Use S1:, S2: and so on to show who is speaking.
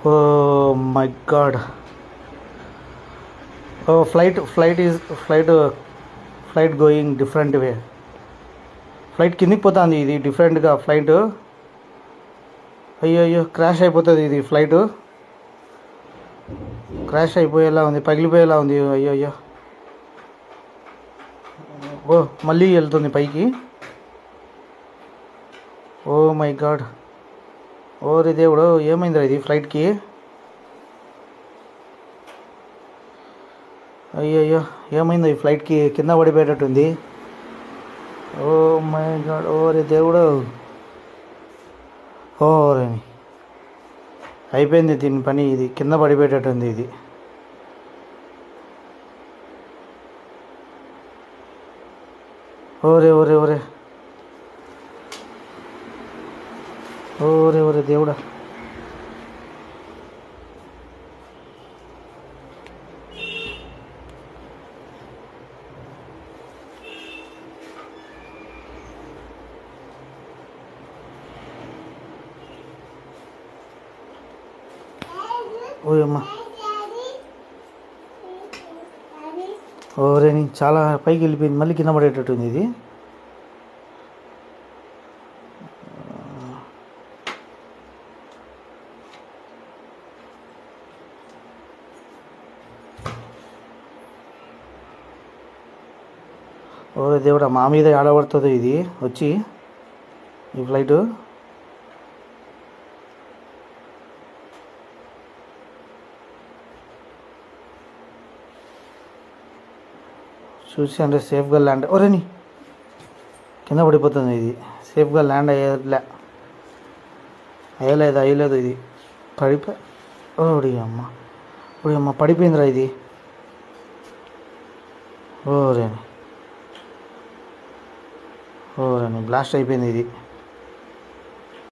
S1: Oh my god. Oh flight going different way. Flight కిందికి పోతుంది ఇది డిఫరెంట్గా ఫ్లైట్. అయ్యో అయ్యో క్రాష్ అయిపోతుంది ఇది. ఫ్లైట్ క్రాష్ అయిపోయేలా ఉంది, పగిలిపోయేలా ఉంది. అయ్యో అయ్యో. ఓ మళ్ళీ వెళ్తుంది పైకి. Oh my god. ఓరి దేవుడు, ఏమైందిరా ఇది ఫ్లైట్కి? అయ్యయ్యో ఏమైంది ఈ ఫ్లైట్కి? కింద పడిపోయేటట్టుంది. ఓ మై గాడ్. ఓరే దేవుడు. ఓరే అయిపోయింది దీని పని. ఇది కింద పడిపోయేటట్టుంది ఇది. ఓరే ఓరే ఓరే ఓరే ఓరే దేవుడా. ఓయమ్మా. ఓరే చాలా పైకి వెళ్ళిపోయింది, మళ్ళీ కింద పడేటట్టుంది ఇది. ఓరే దేవుడా, మా మీద ఆడబడుతుంది ఇది వచ్చి ఈ ఫ్లైటు. చూసి అంటే సేఫ్గా ల్యాండ్. ఒరేని కింద పడిపోతుంది ఇది. సేఫ్గా ల్యాండ్ అయ్యలేదు ఇది. ఓడి అమ్మ పడిపోయిందిరా ఇది. ఓరేని బ్లాస్ట్ అయిపోయింది ఇది.